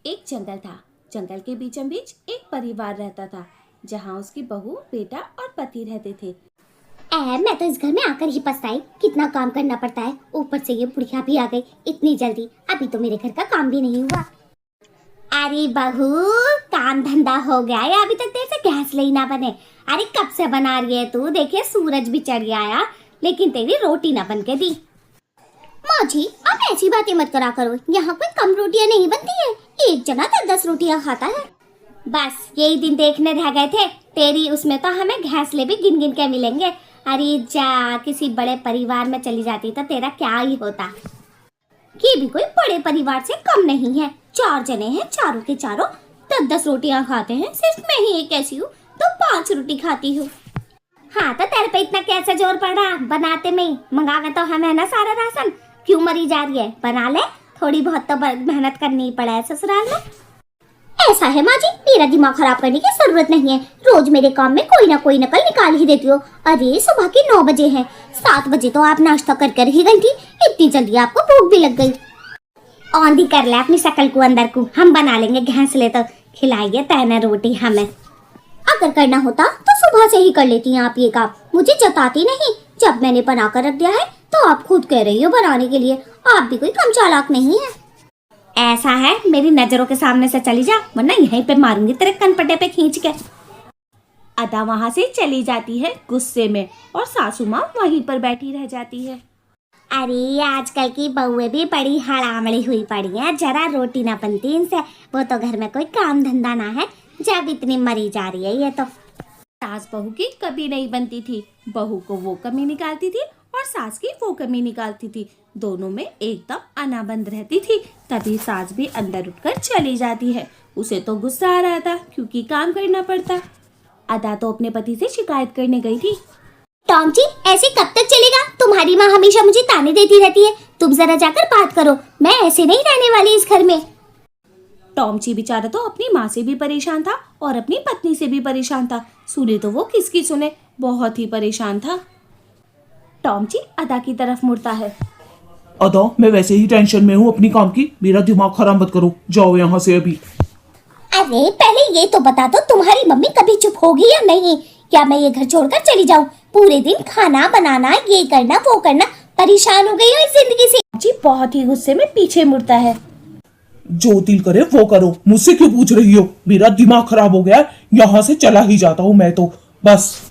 एक जंगल था। जंगल के बीचों बीच एक परिवार रहता था, जहाँ उसकी बहू, बेटा और पति रहते थे। मैं तो इस घर में आकर ही पछताई, कितना काम करना पड़ता है। ऊपर से ये बुढ़िया भी आ गई इतनी जल्दी, अभी तो मेरे घर का काम भी नहीं हुआ। अरे बहू, काम धंधा हो गया है? अभी तक तेरे से गैस ही ना बने। अरे कब से बना रही है तू? देखिए सूरज भी चढ़ गया यार, लेकिन तेरी रोटी ना बन के दी। माँ जी, आप ऐसी बातें मत करा करो, यहाँ कोई कम रोटियाँ नहीं बनती है। एक जना 10 रोटियाँ खाता है। बस यही दिन देखने रह गए थे तेरी, उसमें तो हमें घैंसले भी गिन गिन के मिलेंगे। अरे जा, किसी बड़े परिवार में चली जाती तो तेरा क्या ही होता। ये भी कोई बड़े परिवार से कम नहीं है। 4 जने हैं, चारों के चारों 10 रोटियां खाते हैं। सिर्फ मैं ही एक ऐसी हूँ तो 5 रोटी खाती हूँ। हाँ तो तेरे पे इतना कैसे जोर पड़ रहा बनाते में? मंगावे तो हमें ना सारा राशन, क्यों मरी जा रही है? बना ले, थोड़ी बहुत तो मेहनत करनी पड़ा है ससुराल में। ऐसा है माँ जी, मेरा दिमाग खराब करने की जरूरत नहीं है। रोज मेरे काम में कोई ना कोई नकल निकाल ही देती हो। अरे सुबह के 9 बजे हैं, 7 बजे तो आप नाश्ता कर कर ही गई थी। इतनी जल्दी आपको भूख भी लग गई। औंधी कर ले अपनी शकल को अंदर को, हम बना लेंगे घैंसले तो खिलाइए तैना रोटी हमें। अगर करना होता तो सुबह से ही कर लेती हैं आप ये काम, मुझे जताती नहीं। जब मैंने बना कर रख दिया है तो आप खुद कह रही हो बनाने के लिए। आप भी कोई कम चालाक नहीं है। ऐसा है, मेरी नजरों के सामने से चली जा, वरना यहीं पे मारूंगी तेरे कनपटे पे खींच के। अदा वहाँ से चली जाती है गुस्से में, और सासू माँ वहीं पर बैठी रह जाती है। अरे आजकल की बहुएं भी बड़ी हड़ामड़ी हुई पड़ी हैं, जरा रोटी ना बनती इनसे। वो तो घर में कोई काम धंधा ना है, जब इतनी मरी जा रही है ये तो। सास बहू की कभी नहीं बनती थी। बहू को वो कमी निकालती थी और सास की वो कमी निकालती थी। दोनों में एकदम अनाबंद रहती थी। तभी सास भी अंदर उठकर चली जाती है। उसे तो गुस्सा आ रहा था क्योंकि काम करना पड़ता। अदा तो अपने पति से शिकायत करने गई थी। टॉम जी, ऐसे कब तक चलेगा? तुम्हारी माँ हमेशा मुझे ताने देती रहती है। तुम जरा जाकर बात करो, मैं ऐसे नहीं रहने वाली इस घर में। टॉमची बेचारा तो अपनी माँ से भी परेशान था और अपनी पत्नी से भी परेशान था। सुने तो वो किसकी सुने, बहुत ही परेशान था। टॉमची अदा की तरफ मुड़ता है। अदा, मैं वैसे ही टेंशन में हूँ अपनी काम की, मेरा दिमाग खराब मत करो, जाओ यहाँ से अभी। अरे पहले ये तो बता दो, तुम्हारी मम्मी कभी चुप होगी या नहीं? क्या मैं ये घर छोड़कर चली जाऊँ? पूरे दिन खाना बनाना, ये करना वो करना, परेशान हो गई हूँ इस जिंदगी से। जी बहुत ही गुस्से में पीछे मुड़ता है। जो दिल करे वो करो, मुझसे क्यों पूछ रही हो? मेरा दिमाग खराब हो गया है, यहाँ से चला ही जाता हूँ मैं तो, बस।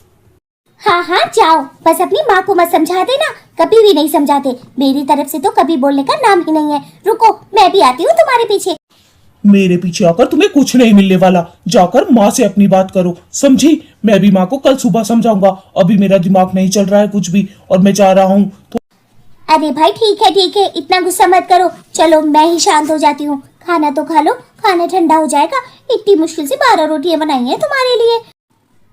हाँ हाँ जाओ, बस अपनी माँ को मत समझा देना, कभी भी नहीं समझाते। मेरी तरफ से तो कभी बोलने का नाम ही नहीं है। रुको, मैं भी आती हूँ तुम्हारे पीछे। मेरे पीछे आकर तुम्हें कुछ नहीं मिलने वाला, जाकर माँ से अपनी बात करो, समझी? मैं भी माँ को कल सुबह समझाऊंगा। अभी मेरा दिमाग नहीं चल रहा है कुछ भी, और मैं जा रहा हूँ तो। अरे भाई ठीक है, इतना गुस्सा मत करो। चलो मैं ही शांत हो जाती हूँ। खाना तो खा लो, खाना ठंडा हो जाएगा। इतनी मुश्किल से 12 रोटियां बनाई हैं तुम्हारे लिए।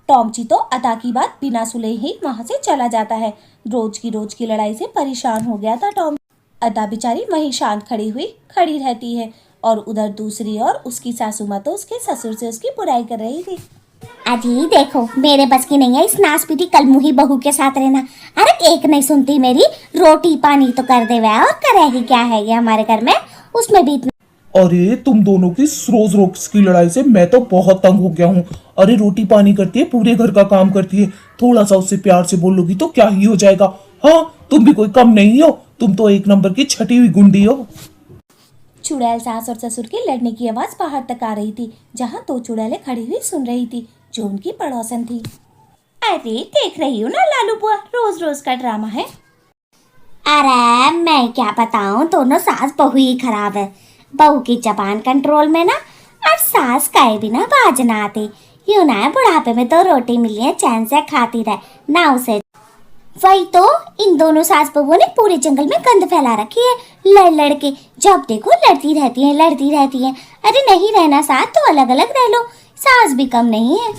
टॉमची तो अदा की बात बिना सुने ही वहाँ से चला जाता है। रोज की लड़ाई से परेशान हो गया था टॉम। अदा बेचारी वहीं शांत खड़ी रहती है, और उधर दूसरी ओर उसकी सासू माँ तो उसके ससुर से उसकी बुराई कर रही थी। अजी देखो, मेरे बस की नहीं है इस नासपीटी कलमुही बहू के साथ रहना। अरे एक नहीं सुनती मेरी, रोटी पानी तो कर दे वह, और करेगी क्या है ये हमारे घर में, उसमें भी इतना। अरे तुम दोनों की रोज रोज की लड़ाई से मैं तो बहुत तंग हो गया हूँ। अरे रोटी पानी करती है, पूरे घर का काम करती है, थोड़ा सा उससे प्यार से बोलोगी तो क्या ही हो जाएगा। हाँ, तुम भी कोई कम नहीं हो, तुम तो एक नंबर की छठी हुई गुंडी हो। चुड़ैल सास और ससुर के लड़ने की आवाज बाहर तक आ रही थी, जहाँ 2 चुड़ैलें खड़ी हुई सुन रही थी, जो उनकी पड़ोसन थी। अरे देख रही हो ना लालू बुआ, रोज रोज का ड्रामा है। अरे मैं क्या बताऊं, दोनों सास बहू ही खराब है। बहू की जबान कंट्रोल में ना, और सास काहे बिना बाज ना आती। यूं ना बुढ़ापे में 2 रोटी मिली है, चैन से खाती रहे ना उसे। वही तो, इन दोनों सास बहुओं ने पूरे जंगल में गंद फैला रखी है, लड़ लड़ के। जब देखो लड़ती रहती हैं। अरे नहीं रहना साथ तो अलग अलग रह लो, सास भी कम नहीं है।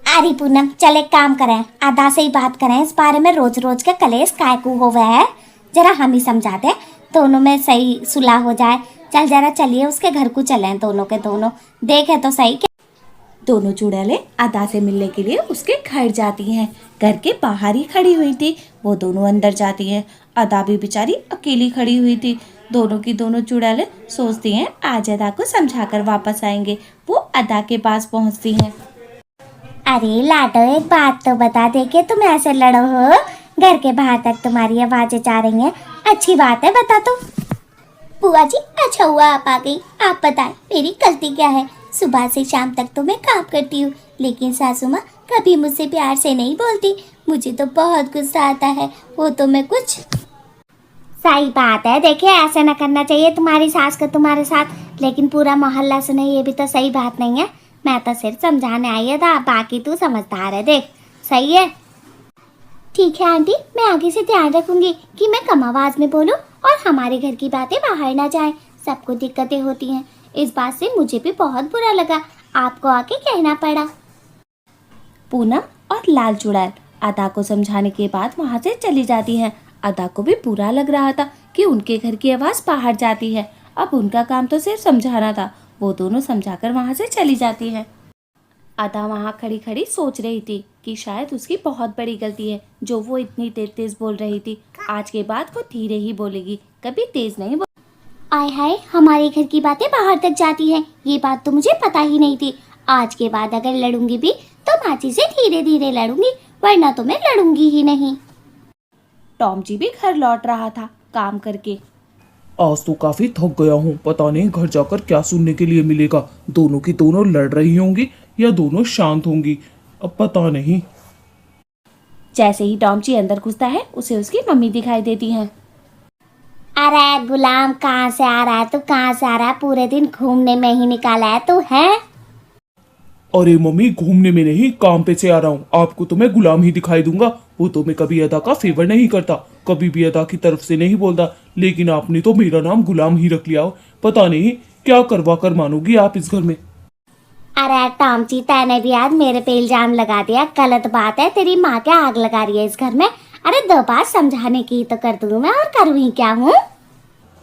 अरे पूनम, चल एक काम करें, अदा से ही बात करें इस बारे में। रोज रोज के कलेश कायकू हो गया है, जरा हम ही समझाते हैं, दोनों में सही सुलह हो जाए। चल जरा चलिए उसके घर को चलें, दोनों के दोनों देखे तो सही। दोनों चुड़ैलें अदा से मिलने के लिए उसके घर जाती हैं। घर के बाहर ही खड़ी हुई थी, वो दोनों अंदर जाती हैं। अदा भी बेचारी अकेली खड़ी हुई थी। दोनों की दोनों चुड़ैल सोचती हैं आज अदा को समझाकर वापस आएंगे। वो अदा के पास पहुंचती हैं। अरे लाडो, एक बात तो बता दे कि तुम ऐसे लड़ो हो, घर के बाहर तक तुम्हारी आवाजें जा रही हैं। अच्छी बात है, बता तो। बुआ जी, अच्छा हुआ आप आ गई। आप बताएं मेरी गलती क्या है? सुबह से शाम तक तो मैं काम करती हूँ, लेकिन सासू माँ कभी मुझसे प्यार से नहीं बोलती। मुझे तो बहुत गुस्सा आता है। वो तो मैं कुछ सही बात है। देखिए, ऐसा ना करना चाहिए तुम्हारी सास को तुम्हारे साथ, लेकिन पूरा मोहल्ला सुने ये भी तो सही बात नहीं है। मैं तो सिर्फ समझाने आई था, बाकी तू समझदार है। देख, सही है। ठीक है आंटी, मैं आगे से ध्यान रखूंगी कि मैं कम आवाज में बोलूं और हमारे घर की बातें बाहर ना जाएं। सबको दिक्कतें होती हैं। इस बात से मुझे भी बहुत बुरा लगा, आपको आके कहना पड़ा। पूनम और लाल चुड़ैल अदा को समझाने के बाद वहां से चली जाती हैं। अदा को भी बुरा लग रहा था कि उनके घर की आवाज बाहर जाती है। अब उनका काम तो सिर्फ समझाना था। वो दोनों समझाकर वहां से चली जाती हैं। अदा वहां खड़ी खड़ी सोच रही थी कि शायद उसकी बहुत बड़ी गलती है जो वो इतनी तेज तेज बोल रही थी। आज के बाद वो धीरे ही बोलेगी, कभी तेज नहीं बोल। आय हाय, हमारे घर की बातें बाहर तक जाती हैं। ये बात तो मुझे पता ही नहीं थी। आज के बाद अगर लड़ूंगी भी तो माची से धीरे धीरे लड़ूंगी, वरना तो मैं लड़ूंगी ही नहीं। टॉम जी भी घर लौट रहा था काम करके। आज तो काफी थक गया हूँ। पता नहीं घर जाकर क्या सुनने के लिए मिलेगा। दोनों की दोनों लड़ रही होंगी या दोनों शांत होंगी, अब पता नहीं। जैसे ही टॉम जी अंदर घुसता है उसे उसकी मम्मी दिखाई देती हैं। अरे गुलाम, कहाँ से आ रहा है तू? कहाँ से आ रहा है? पूरे दिन घूमने में ही निकाला है तू, है? अरे मम्मी, घूमने में नहीं, काम पे से आ रहा हूँ। आपको तो मैं गुलाम ही दिखाई दूंगा। वो तो मैं कभी अदा का फेवर नहीं करता, कभी भी अदा की तरफ से नहीं बोलता, लेकिन आपने तो मेरा नाम गुलाम ही रख लिया हो। पता नहीं क्या करवा कर मानोगी आप इस घर में। अरे टॉमची, तैने भी आज मेरे पे इल्जाम लगा दिया। गलत बात है। तेरी माँ क्या आग लगा रही है इस घर में? अरे 2 बार समझाने की तो कर दूं मैं, और करूँ ही क्या हूँ?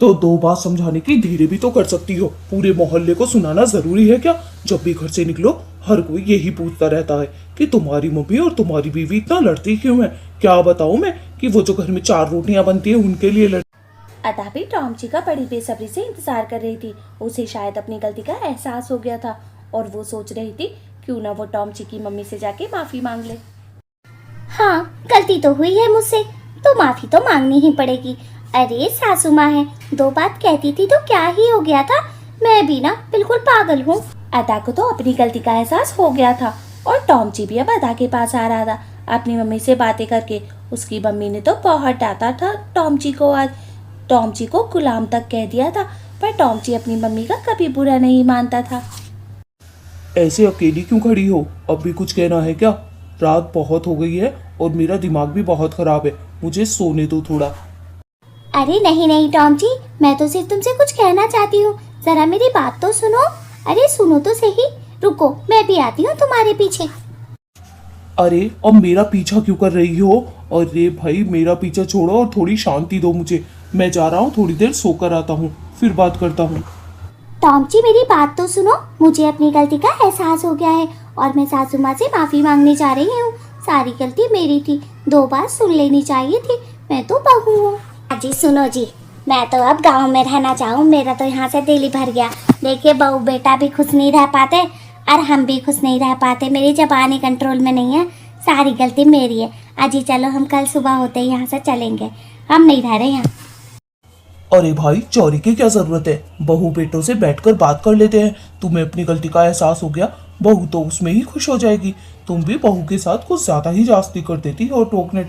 तो 2 बात समझाने की धीरे भी तो कर सकती हो। पूरे मोहल्ले को सुनाना जरूरी है क्या? जब भी घर से निकलो हर कोई यही पूछता रहता है कि तुम्हारी मम्मी और तुम्हारी बीवी इतना लड़ती क्यों है। क्या बताऊं मैं कि वो जो घर में 4 रोटियां बनती है उनके लिए अदा भी टॉम जी का बड़ी बेसब्री से इंतजार कर रही थी। उसे शायद अपनी गलती का एहसास हो गया था और वो सोच रही थी क्यों ना वो टॉम जी की मम्मी से जाके माफी मांग ले। हाँ, गलती तो हुई है मुझसे, तो माफी तो मांगनी ही पड़ेगी। अरे सासू माँ है, 2 बात कहती थी तो क्या ही हो गया था? मैं भी ना बिल्कुल पागल हूँ। अदा को तो अपनी गलती का एहसास हो गया था और टॉम जी भी अब अदा के पास आ रहा था अपनी मम्मी से बातें करके। उसकी मम्मी ने तो बहुत डांटा था टॉम जी को। आज टॉम जी को गुलाम तक कह दिया था, पर टॉम जी अपनी मम्मी का कभी बुरा नहीं मानता था। ऐसे अकेली क्यों खड़ी हो? अब भी कुछ कहना है क्या? रात बहुत हो गई है और मेरा दिमाग भी बहुत खराब है, मुझे सोने दो थोड़ा। अरे नहीं नहीं टॉम जी, मैं तो सिर्फ तुमसे कुछ कहना चाहती हूँ। जरा मेरी बात तो सुनो। अरे सुनो तो सही। रुको, मैं भी आती हूँ तुम्हारे पीछे। अरे अब मेरा पीछा क्यों कर रही हो? अरे भाई, मेरा पीछा छोड़ो और थोड़ी शांति दो मुझे। मैं जा रहा हूँ, थोड़ी देर सोकर आता हूँ, फिर बात करता हूँ। टॉम जी, मेरी बात तो सुनो। मुझे अपनी गलती का एहसास हो गया है और मैं सासू माँ से माफी मांगने जा रही हूँ। सारी गलती मेरी थी, 2 बार सुन लेनी चाहिए थी। मैं तो बहू हूँ। जी सुनो जी, मैं तो अब गांव में रहना चाहूँ। मेरा तो यहाँ से दिल ही भर गया। देखिए, बहू बेटा भी खुश नहीं रह पाते और हम भी खुश नहीं रह पाते। मेरी जबानी कंट्रोल में नहीं है, सारी गलती मेरी है। अजी चलो, हम कल सुबह होते ही यहाँ से चलेंगे, हम नहीं रह रहे यहाँ। अरे भाई, चोरी की क्या जरूरत है? बहू बेटों से बैठकर बात कर लेते हैं। तुम्हें अपनी गलती का एहसास हो गया, बहू तो उसमें ही खुश हो जाएगी। तुम भी बहू के साथ कुछ ज्यादा ही जास्ती कर देती हो टोकने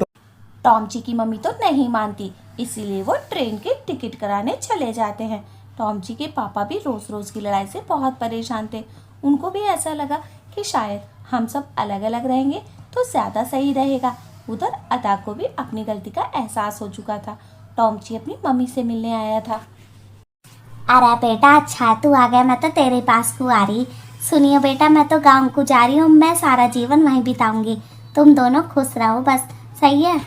टॉम जी की मम्मी तो नहीं मानती, इसीलिए वो ट्रेन के टिकट कराने चले जाते हैं। टॉम जी के पापा भी रोज रोज की लड़ाई से बहुत परेशान थे। उनको भी ऐसा लगा कि शायद हम सब अलग अलग रहेंगे तो ज़्यादा सही रहेगा। उधर अदा को भी अपनी गलती का एहसास हो चुका था। टॉम जी अपनी मम्मी से मिलने आया था। अरे बेटा, अच्छा तू आ गया। मैं तो तेरे पास को आ रही। सुनिए बेटा, मैं तो गांव को जा रही हूँ। मैं सारा जीवन वहीं बिताऊंगी। तुम दोनों खुश रहो बस, सही है?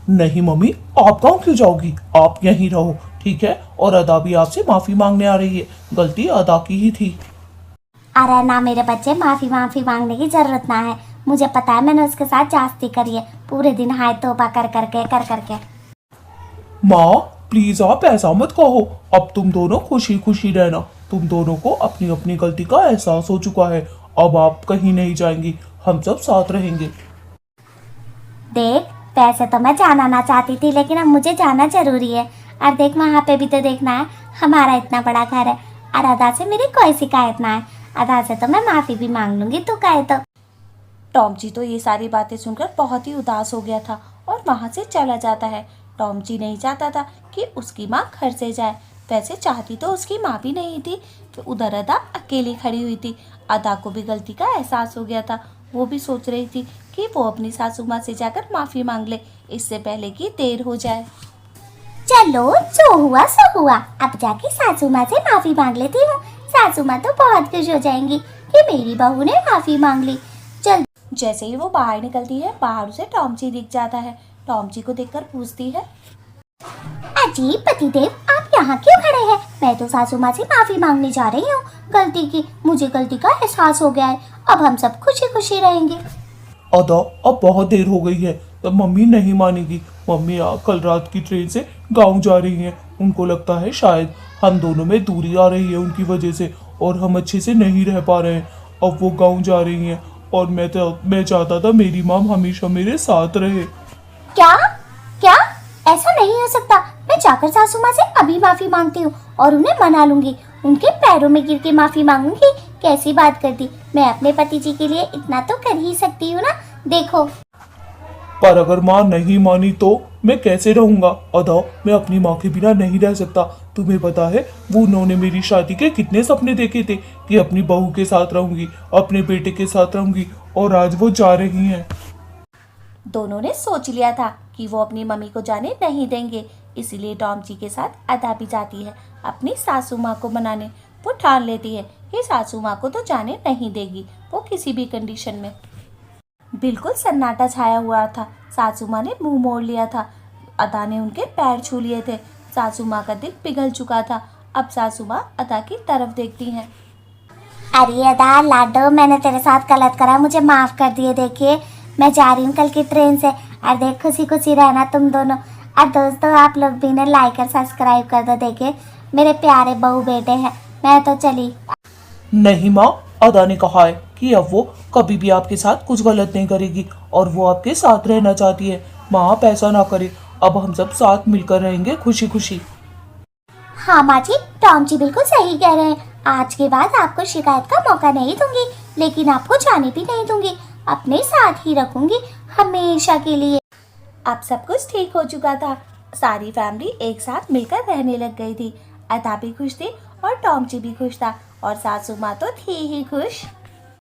नहीं मम्मी, आप गाँव क्यों जाओगी? आप यहीं रहो, ठीक है? और अदा भी आपसे माफी मांगने आ रही है, गलती अदा की ही थी। अरे ना मेरे बच्चे, माफी मांगने की जरूरत ना है। मुझे पता है, मैंने उसके साथ जास्ती करी है। पूरे दिन हाय तोबा कर करके। माँ प्लीज आप ऐसा मत कहो। अब तुम दोनों खुशी खुशी रहना। तुम दोनों को अपनी अपनी गलती का एहसास हो चुका है। अब आप कहीं नहीं जाएंगी, हम सब साथ रहेंगे। देख, वैसे तो मैं जाना ना चाहती थी, लेकिन अब मुझे जाना जरूरी है। और देख, वहाँ पे भी तो देखना है, हमारा इतना बड़ा घर है और अदा से मेरी कोई शिकायत ना है। अदा से तो मैं माफी भी मांग लूंगी, तू कहे तो। टॉमची तो ये सारी बातें सुनकर बहुत ही उदास हो गया था और वहाँ से चला जाता है। टॉमची नहीं चाहता था कि उसकी माँ घर से जाए। वैसे चाहती तो उसकी माँ भी नहीं थी कि उधर अदा अकेली खड़ी हुई थी। अदा को भी गलती का एहसास हो गया था। वो भी सोच रही थी कि वो अपनी सासू माँ से जाकर माफ़ी मांग ले, इससे पहले कि देर हो जाए। चलो, जो हुआ सो हुआ। अब जाके सासू माँ से माफी मांग लेती हूँ। सासू माँ तो बहुत खुश हो जाएंगी कि मेरी बहू ने माफी मांग ली। चल। जैसे ही वो बाहर निकलती है, बाहर उसे टॉमची दिख जाता है। टॉमची को देखकर पूछती है, अजी पतिदेव, आप यहाँ क्यों खड़े हैं? मैं तो सासू माँ से माफी मांगने जा रही हूँ गलती की। मुझे गलती का एहसास हो गया है। अब हम सब खुशी खुशी रहेंगे। अदा, अब बहुत देर हो गई है, तो मम्मी नहीं मानेगी। मम्मी कल रात की ट्रेन से गांव जा रही हैं। उनको लगता है शायद हम दोनों में दूरी आ रही है उनकी वजह से, और हम अच्छे से नहीं रह पा रहे हैं। अब वो गांव जा रही हैं और मैं चाहता था मेरी मॉम हमेशा मेरे साथ रहे। क्या क्या? ऐसा नहीं हो सकता। मैं जाकर सासू माँ से अभी माफी मांगती हूँ और उन्हें मना लूंगी। उनके पैरों में गिर के माफी मांगूंगी। कैसी बात करती। मैं अपने पति जी के लिए इतना तो कर ही सकती हूँ ना। देखो। पर अगर माँ नहीं मानी तो मैं कैसे रहूंगा? अदा, मैं अपनी माँ के बिना नहीं रह सकता। तुम्हें पता है वो उन्होंने मेरी शादी के कितने सपने देखे थे कि अपनी बहू के साथ रहूंगी, अपने बेटे के साथ रहूंगी, और आज वो जा रही हैं। दोनों ने सोच लिया था कि वो अपनी मम्मी को जाने नहीं देंगे, इसीलिए टॉमची के साथ अदा भी जाती है अपनी सासू माँ को मनाने। वो ठान लेती है कि सासू माँ को तो जाने नहीं देगी वो किसी भी कंडीशन में। बिल्कुल सन्नाटा छाया हुआ था। सासू माँ ने मुंह मोड़ लिया था। अदा ने उनके पैर छू लिए थे। सासू माँ का दिल पिघल चुका था। अब सासू माँ अदा की तरफ देखती हैं। अरे अदा लाडो, मैंने तेरे साथ गलत करा, मुझे माफ कर दिए। देखिए, मैं जा रही हूँ कल की ट्रेन से। और देख, खुशी खुशी रहना तुम दोनों। और दोस्तों, आप लोग भी ने लाइक और सब्सक्राइब कर दो। देखिए, मेरे प्यारे बहू बेटे हैं। मैं तो चली। नहीं माँ, अदा ने कहा है कि अब वो कभी भी आपके साथ कुछ गलत नहीं करेगी और वो आपके साथ रहना चाहती है। माँ, आप ऐसा ना करें। अब हम सब साथ मिलकर रहेंगे खुशी खुशी। हाँ माँ जी, टॉम जी बिल्कुल सही कह रहे हैं। आज के बाद आपको शिकायत का मौका नहीं दूंगी, लेकिन आपको जाने भी नहीं दूंगी। अपने साथ ही रखूंगी हमेशा के लिए। अब सब कुछ ठीक हो चुका था। सारी फैमिली एक साथ मिलकर रहने लग गई थी। अदा भी खुश थी और टॉमची भी खुश था और सासू माँ तो थी ही खुश।